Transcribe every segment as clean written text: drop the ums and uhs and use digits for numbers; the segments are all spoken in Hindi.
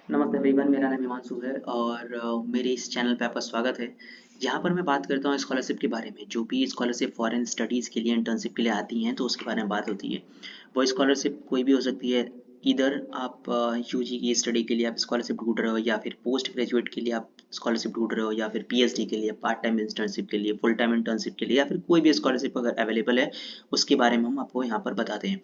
नमस्ते एवरीवन, मेरा नाम हिमांशु है और मेरे इस चैनल पे आपका स्वागत है। यहाँ पर मैं बात करता हूँ स्कॉलरशिप के बारे में। जो भी स्कॉलरशिप फॉरेन स्टडीज़ के लिए इंटर्नशिप के लिए आती हैं तो उसके बारे में बात होती है। वो स्कॉलरशिप कोई भी हो सकती है। इधर आप यूजी की स्टडी के लिए आप स्कॉलरशिप ढूंढ रहे हो, या फिर पोस्ट ग्रेजुएट के लिए आप स्कॉलरशिप ढूंढ रहे हो, या फिर पीएचडी के लिए, पार्ट टाइम इंटर्नशिप के लिए, फुल टाइम इंटर्नशिप के लिए, या फिर कोई भी स्कॉलरशिप अगर अवेलेबल है उसके बारे में हम आपको यहाँ पर बताते हैं।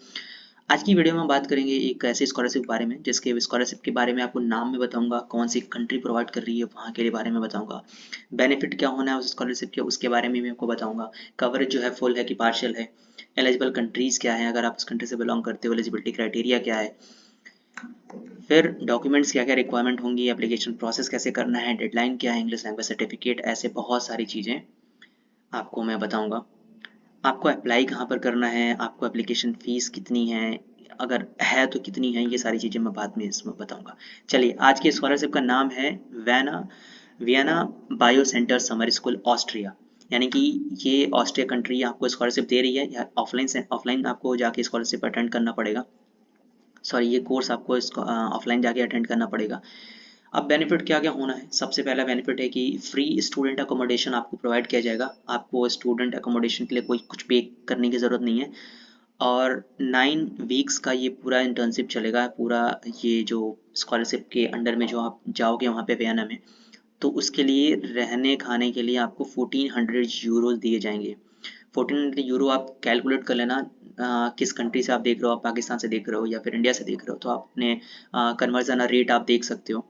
आज की वीडियो में हम बात करेंगे एक ऐसे स्कॉलरशिप के बारे में जिसके स्कॉलरशिप के बारे में आपको नाम में बताऊंगा, कौन सी कंट्री प्रोवाइड कर रही है वहाँ के बारे में बताऊंगा, बेनिफिट क्या होना है उस स्कॉलरशिप के उसके बारे में भी आपको बताऊंगा, कवरेज जो है फुल है कि पार्शियल है, एलिजिबल कंट्रीज क्या है अगर आप उस कंट्री से बिलोंग करते हो, एलिजिबिलिटी क्राइटेरिया क्या है, फिर डॉक्यूमेंट्स क्या क्या रिक्वायरमेंट होंगी, एप्लीकेशन प्रोसेस कैसे करना है, डेडलाइन क्या है, इंग्लिश लैंग्वेज सर्टिफिकेट, ऐसे बहुत सारी चीज़ें आपको मैं बताऊंगा। आपको अप्लाई कहाँ पर करना है, आपको एप्लीकेशन फ़ीस कितनी है, अगर है तो कितनी है, ये सारी चीज़ें मैं बाद में इसमें बताऊँगा। चलिए, आज के स्कॉलरशिप का नाम है Vienna Vienna bio centre summer school Austria. यानी कि ये ऑस्ट्रिया कंट्री आपको स्कॉलरशिप दे रही है, या ऑफलाइन से ऑफलाइन आपको जाके स्कॉलरशिप अटेंड करना पड़ेगा। सॉरी, ये कोर्स आपको ऑफलाइन जाके अटेंड करना पड़ेगा। अब बेनिफिट क्या क्या होना है। सबसे पहला बेनिफिट है कि फ्री स्टूडेंट अकोमोडेशन आपको प्रोवाइड किया जाएगा। आपको स्टूडेंट अकोमोडेशन के लिए कोई कुछ पे करने की ज़रूरत नहीं है। और 9 वीक्स का ये पूरा इंटर्नशिप चलेगा। पूरा ये जो स्कॉलरशिप के अंडर में जो आप जाओगे वहाँ पे वियना में, तो उसके लिए रहने खाने के लिए आपको 1400 यूरोज दिए जाएंगे। 1400 यूरो आप कैलकुलेट कर लेना। किस कंट्री से आप देख रहे हो, आप पाकिस्तान से देख रहे हो या फिर इंडिया से देख रहे हो, तो आपने कन्वर्जन रेट आप देख सकते हो।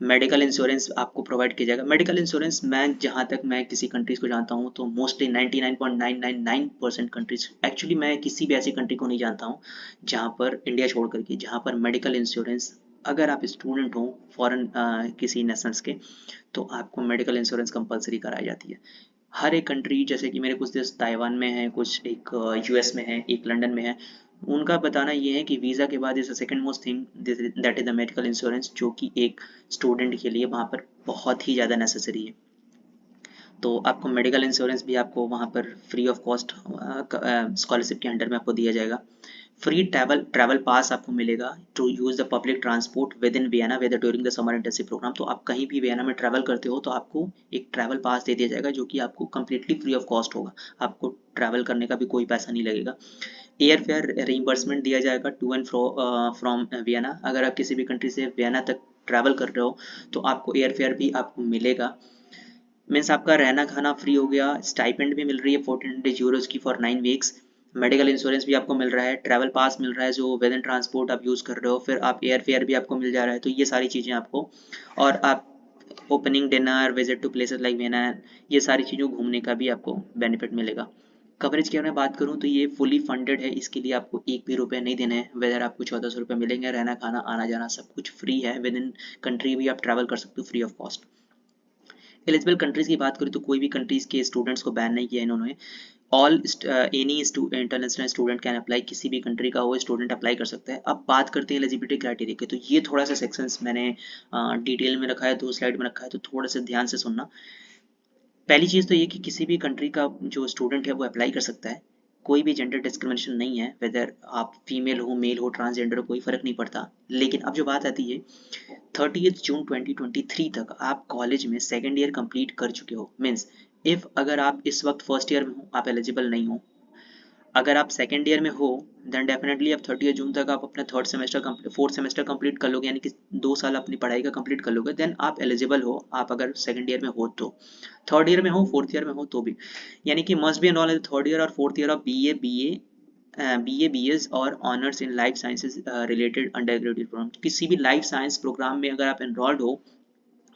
मेडिकल इंश्योरेंस आपको प्रोवाइड किया जाएगा। मेडिकल इंश्योरेंस मैं जहाँ तक मैं किसी कंट्रीज़ को जानता हूँ तो मोस्टली 99.999% कंट्रीज, एक्चुअली मैं किसी भी ऐसी कंट्री को नहीं जानता हूँ जहाँ पर, इंडिया छोड़ करके, जहाँ पर मेडिकल इंश्योरेंस, अगर आप स्टूडेंट हो फॉरेन किसी नेशनल्स के, तो आपको मेडिकल इंश्योरेंस कंपलसरी कराई जाती है। हर एक कंट्री, जैसे कि मेरे कुछ दोस्त ताइवान में हैं, कुछ एक यूएस में है, एक लंदन में है, उनका बताना ये है कि वीज़ा के बाद is the second most thing that is the medical insurance, जो कि एक स्टूडेंट के लिए वहाँ पर बहुत ही ज़्यादा नेसेसरी है। तो आपको मेडिकल इंश्योरेंस भी आपको वहाँ पर फ्री ऑफ कॉस्ट स्कॉलरशिप के अंडर में आपको दिया जाएगा। फ्री ट्रैवल पास आपको मिलेगा to use the public transport within Vienna whether during the summer internship programme. तो आप कहीं भी वियना में ट्रैवल करते हो तो आपको एक ट्रैवल पास दे दिया जाएगा, जो कि आपको कम्प्लीटली फ्री ऑफ कॉस्ट होगा। आपको ट्रैवल करने का भी कोई पैसा नहीं लगेगा। एयर फेयर रीइंबर्समेंट दिया जाएगा to and fro from Vienna. अगर आप किसी भी कंट्री से वियना तक ट्रैवल कर रहे हो तो आपको एयर फेयर भी आपको मिलेगा। मीन्स आपका रहना खाना फ्री हो गया। स्टाइपेंड भी मिल रही है 1400 यूरोज की फॉर 9 वीक्स। मेडिकल इंश्योरेंस भी आपको मिल रहा है, ट्रैवल पास मिल रहा है जो विद इन ट्रांसपोर्ट आप यूज़ कर रहे हो, फिर आप एयर फेयर भी आपको मिल जा रहा है। तो ये सारी चीज़ें आपको, और आप opening dinner, visit to places like Vienna, ये सारी चीज़ों घूमने का भी आपको बेनिफिट मिलेगा। कवरेज की अगर मैं बात करूँ तो ये फुली फंडेड है। इसके लिए आपको एक भी रुपये नहीं देने हैं। वेदर आपको 1400 रुपये मिलेंगे, रहना खाना आना जाना सब कुछ फ्री है। विद इन कंट्री भी आप ट्रैवल कर सकते हो free of cost. Eligible countries की बात करें तो कोई भी कंट्रीज के स्टूडेंट्स को बैन नहीं किया इन्होंने। All any international student can apply, किसी भी कंट्री का वो स्टूडेंट अप्लाई कर सकता है। अब बात करते हैं एलिजिबिलिटी क्राइटेरिया के, तो ये थोड़ा सा सेक्शंस मैंने डिटेल में रखा है, 2 स्लाइड में रखा है, तो थोड़ा सा ध्यान से सुनना। पहली चीज़ तो ये कि किसी भी कंट्री का जो स्टूडेंट है वो अप्लाई कर सकता है। कोई भी जेंडर डिस्क्रिमिनेशन नहीं है, वेदर आप फीमेल हो, मेल हो, ट्रांसजेंडर हो, कोई फ़र्क नहीं पड़ता। लेकिन अब जो बात आती है, 30 जून 2023 तक आप कॉलेज में सेकेंड ईयर कंप्लीट कर चुके हो। मीन्स इफ़ अगर आप इस वक्त फर्स्ट ईयर में हो, आप एलिजिबल नहीं हो। अगर आप सेकेंड ईयर में हो, देन डेफिनेटली आप 30 जून तक आप अपना फोर्थ सेमेस्टर कंप्लीट कर लोगे, यानी कि 2 साल अपनी पढ़ाई का कंप्लीट कर लोगे, देन आप एलिजिबल हो। आप अगर सेकेंड ईयर में हो तो, थर्ड ईयर में हो, फोर्थ ईयर में हो तो भी, यानी कि must be enrol in third year और fourth year of B S और honours in life sciences related undergraduate programme. किसी भी लाइफ साइंस प्रोग्राम में अगर आप एनरोल्ड हो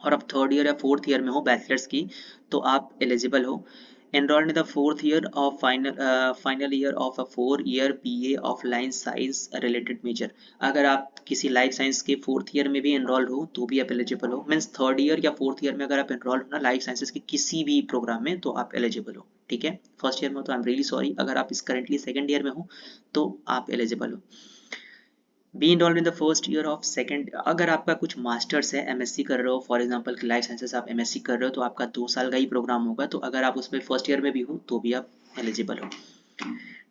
और आप थर्ड ईयर या फोर्थ ईयर में हो बैचलर्स की, तो आप एलिजिबल हो। enrolled in the fourth year of final year of a 4 year BA of line science related major। अगर आप किसी लाइफ साइंस के फोर्थ ईयर में भी एनरोल्ड हो तो भी आप एलिजिबल हो। मीन्स थर्ड ईयर या फोर्थ ईयर में अगर आप एनरोल्ड हो ना लाइफ साइंसेज के किसी भी प्रोग्राम में, तो आप एलिजिबल हो। ठीक है, फर्स्ट ईयर में हो तो आई एम रियली सॉरी, अगर आप इस करेंटली सेकंड ईयर में हो तो आप एलिजिबल हो। B enrolled in the first year of second, अगर आपका कुछ मास्टर्स है, एमएससी कर रहे हो, फॉर एग्जांपल लाइफ साइंसेस आप एमएससी कर रहे हो, तो आपका 2 साल का ही प्रोग्राम होगा। तो अगर आप उसमें फर्स्ट ईयर में भी हो तो भी आप एलिजिबल हो।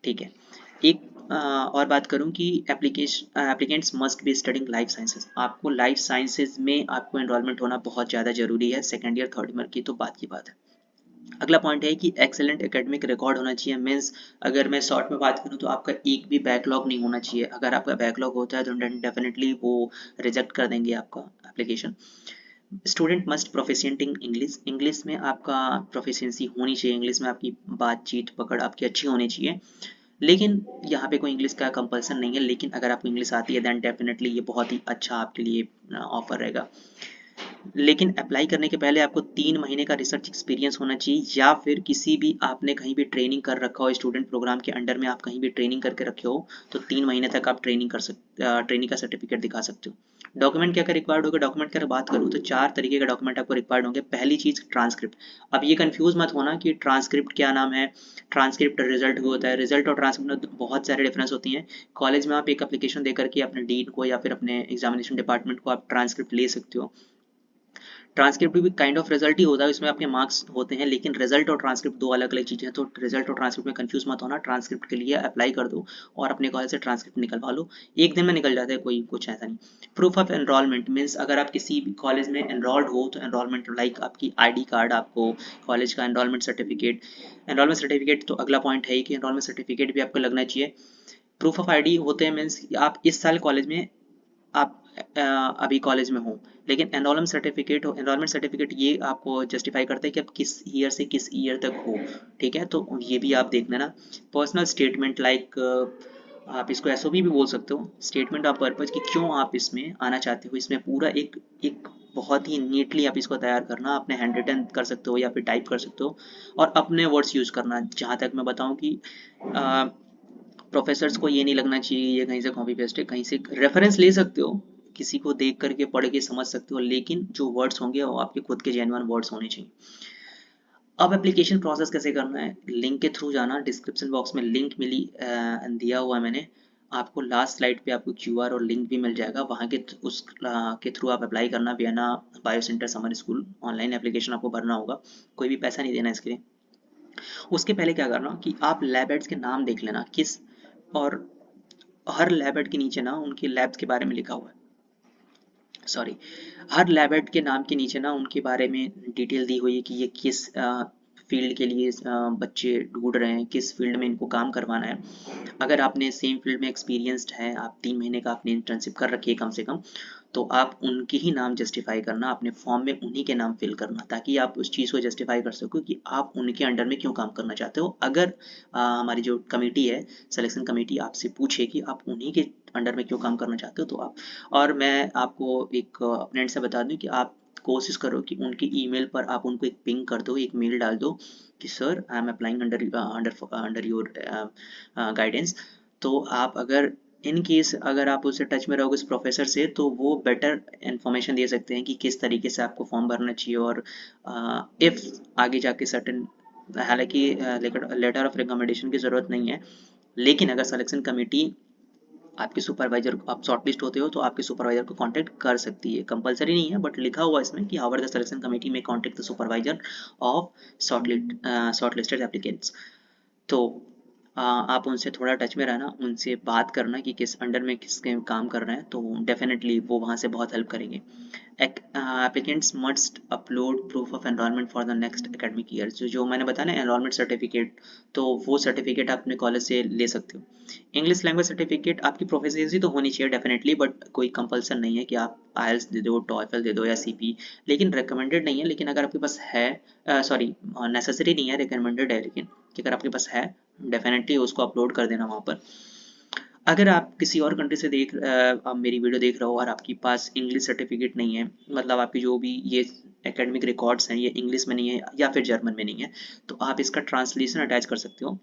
ठीक है, एक और बात करूं कि applicants must be studying life sciences, आपको लाइफ साइंसेज में आपको एनरोलमेंट होना बहुत ज़्यादा जरूरी है। सेकेंड ईयर थर्ड ईयर की तो बात की बात है। अगला पॉइंट है कि एक्सेलेंट एकेडमिक रिकॉर्ड होना चाहिए। मीन्स अगर मैं शॉर्ट में बात करूं तो आपका एक भी बैकलॉग नहीं होना चाहिए। अगर आपका बैकलॉग होता है तो डेफिनेटली वो रिजेक्ट कर देंगे आपका application. Student must proficient in English, English में आपका प्रोफिशिएंसी होनी चाहिए। इंग्लिश में आपकी बातचीत पकड़ आपकी अच्छी होनी चाहिए। लेकिन यहाँ पे कोई इंग्लिश का कंपल्सन नहीं है, लेकिन अगर आपको इंग्लिश आती है देन डेफिनेटली ये बहुत ही अच्छा आपके लिए ऑफर रहेगा। लेकिन अप्लाई करने के पहले आपको 3 महीने का रिसर्च एक्सपीरियंस होना चाहिए, या फिर किसी भी आपने कहीं भी ट्रेनिंग कर रखा हो, स्टूडेंट प्रोग्राम के अंडर में आप कहीं भी ट्रेनिंग करके रखे हो तो 3 महीने तक आप ट्रेनिंग का सर्टिफिकेट दिखा सकते हो। डॉक्यूमेंट क्या क्या रिक्वायर्ड होगा, डॉक्यूमेंट की बात करूँ तो 4 तरीके के डॉक्यूमेंट आपको रिक्वायर्ड होंगे। पहली चीज ट्रांसक्रिप्ट। अब ये कंफ्यूज मत होना कि ट्रांसक्रिप्ट क्या नाम है, ट्रांसक्रिप्ट रिजल्ट भी होता है। रिजल्ट और ट्रांसक्रिप्ट में बहुत सारे डिफरेंस होती हैं। कॉलेज में आप एक एप्लीकेशन दे करके अपने डीन को या फिर अपने एग्जामिनेशन डिपार्टमेंट को आप ट्रांसक्रिप्ट ले सकते हो। ट्रांसक्रिप्ट भी काइंड ऑफ रिजल्ट ही होता है, इसमें आपके मार्क्स होते हैं, लेकिन रिजल्ट और ट्रांसक्रिप्ट दो अलग अलग चीजें हैं। तो रिजल्ट और ट्रांसक्रिप्ट में कंफ्यूज मत होना। ट्रांसक्रिप्ट के लिए अप्लाई कर दो और अपने कॉलेज से ट्रांसक्रिप्ट निकलवा लो, एक दिन में निकल जाता है, कोई कुछ ऐसा नहीं। प्रूफ ऑफ एनरोलमेंट मीन्स अगर आप किसी भी कॉलेज में एनरोल्ड हो तो एनरोलमेंट लाइक आपकी ID कार्ड, आपको कॉलेज का एनरोलमेंट सर्टिफिकेट। एनरोलमेंट सर्टिफिकेट तो अगला पॉइंट है कि एनरोलमेंट सर्टिफिकेट भी आपको लगना चाहिए। प्रूफ ऑफ ID होते हैं मीन्स आप इस साल कॉलेज में आप अभी कॉलेज में हो, लेकिन एनरोलमेंट सर्टिफिकेट ये आपको जस्टिफाई करता है कि आप किस ईयर से किस ईयर तक हो। ठीक है, तो ये भी आप देख लेना। पर्सनल स्टेटमेंट लाइक आप इसको SOP भी बोल सकते हो, स्टेटमेंट ऑफ पर्पज कि क्यों आप इसमें आना चाहते हो। इसमें पूरा एक एक बहुत ही नीटली आप इसको तैयार करना, अपने हैंड रिटन कर सकते हो या फिर टाइप कर सकते हो, और अपने वर्ड्स यूज करना। जहाँ तक मैं बताऊँ कि प्रोफेसर्स को ये नहीं लगना चाहिए ये कहीं से कॉपी पेस्ट है, कहीं से रेफरेंस ले सकते हो, किसी को देख करके पढ़ के समझ सकते हो, लेकिन जो वर्ड्स होंगे वो आपके खुद के जेन्युइन वर्ड्स होने चाहिए। अब एप्लीकेशन प्रोसेस कैसे करना है, लिंक के थ्रू जाना। डिस्क्रिप्शन बॉक्स में लिंक मिली दिया हुआ है मैंने आपको। लास्ट स्लाइड पे आपको QR और लिंक भी मिल जाएगा, वहाँ के के थ्रू आप अप्लाई करना। Vienna bio centre summer school online application आपको भरना होगा, कोई भी पैसा नहीं देना इसके लिए। उसके पहले क्या करना कि आप लैब एड्स के नाम देख लेना किस, और हर लैब एड के नीचे ना उनके लैब्स के बारे में लिखा हुआ है। सॉरी, हर लैब एड के नाम के नीचे ना उनके बारे में डिटेल दी हुई है कि ये किस फील्ड के लिए बच्चे ढूंढ रहे हैं, किस फील्ड में इनको काम करवाना है। अगर आपने सेम फील्ड में एक्सपीरियंस्ड है, आप 3 महीने का आपने इंटर्नशिप कर रखी है कम से कम, तो आप उनके ही नाम जस्टिफाई करना, अपने फॉर्म में उन्हीं के नाम फिल करना, ताकि आप उस चीज़ को जस्टिफाई कर सको कि आप उनके अंडर में क्यों काम करना चाहते हो। अगर हमारी जो कमेटी है, सिलेक्शन कमेटी, आपसे पूछे कि आप उन्हीं के अंडर में क्यों काम करना चाहते हो तो आप। और मैं आपको एक अपने एंड से बता दूं कि आप कोशिश करो कि उनके ईमेल पर आप उनको एक पिंग कर दो, एक मेल डाल दो कि sir I am applying under your guidance. तो आप अगर इन केस अगर आप उससे टच में रहोगे उस प्रोफेसर से, तो वो बेटर इन्फॉर्मेशन दे सकते हैं कि किस तरीके से आपको फॉर्म भरना चाहिए। और इफ़ आगे जाके सर्टेन, हालांकि लेटर ऑफ रिकमेंडेशन की ज़रूरत नहीं है, लेकिन अगर सिलेक्शन कमेटी आपके सुपरवाइजर, आप शॉर्टलिस्ट होते हो तो आपके सुपरवाइजर को कांटेक्ट कर सकती है। कंपलसरी नहीं है, बट लिखा हुआ इसमें कि हावर द सिलेक्शन कमेटी में contact the supervisor of shortlisted applicants. तो आप उनसे थोड़ा टच में रहना, उनसे बात करना कि किस अंडर में किसके काम कर रहे हैं, तो डेफिनेटली वो वहाँ से बहुत हेल्प करेंगे। Applicants must upload proof of enrollment for the next academic year। जो मैंने बताया ना एनरोलमेंट सर्टिफिकेट, तो वो सर्टिफिकेट आप अपने कॉलेज से ले सकते हो। इंग्लिश लैंग्वेज सर्टिफिकेट आपकी प्रोफिशिएंसी तो होनी चाहिए डेफिनेटली, बट कोई कंपल्सन नहीं है कि आप IELTS दे दो, TOEFL दे दो या CP, लेकिन रिकमेंडेड नहीं है। लेकिन अगर आपके पास है, सॉरी नेसेसरी नहीं है, रिकमेंडेड है, लेकिन अगर आपके पास है डेफिनेटली उसको अपलोड कर देना वहाँ पर। अगर आप किसी और कंट्री से आप मेरी वीडियो देख रहे हो और आपके पास इंग्लिश सर्टिफिकेट नहीं है, मतलब आपकी जो भी ये एकेडमिक रिकॉर्ड्स हैं ये इंग्लिश में नहीं है या फिर जर्मन में नहीं है, तो आप इसका ट्रांसलेशन अटैच कर सकते हो,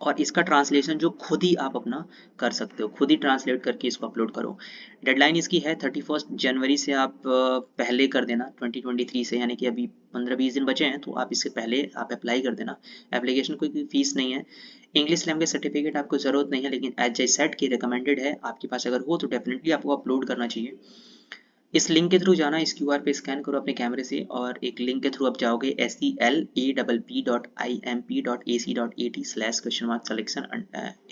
और इसका ट्रांसलेशन जो खुद ही आप अपना कर सकते हो, खुद ही ट्रांसलेट करके इसको अपलोड करो। डेडलाइन इसकी है 31 जनवरी से, आप पहले कर देना 2023 से, यानी कि अभी 15-20 दिन बचे हैं, तो आप इससे पहले आप अप्लाई कर देना। एप्लीकेशन कोई फीस नहीं है। इंग्लिश लैंग्वेज सर्टिफिकेट आपको ज़रूरत नहीं है, लेकिन एज आई सेट की रिकमेंडेड है, आपके पास अगर हो तो डेफिनेटली आपको अपलोड करना चाहिए। इस लिंक के थ्रू जाना, इस QR पे स्कैन करो अपने कैमरे से और एक लिंक के थ्रू आप जाओगे SELAPP.imp.ac.at/selection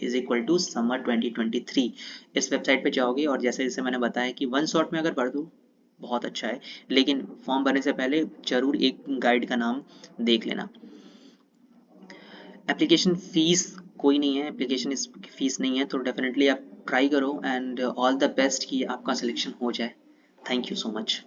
is equal to summer 2023। इस वेबसाइट पे जाओगे और जैसे जैसे मैंने बताया कि वन शॉट में अगर भर दो बहुत अच्छा है, लेकिन फॉर्म भरने से पहले जरूर एक गाइड का नाम देख लेना। एप्लीकेशन फीस कोई नहीं है, एप्लीकेशन फीस नहीं है, तो डेफिनेटली आप ट्राई करो एंड ऑल द बेस्ट कि आपका सिलेक्शन हो जाए। Thank you so much.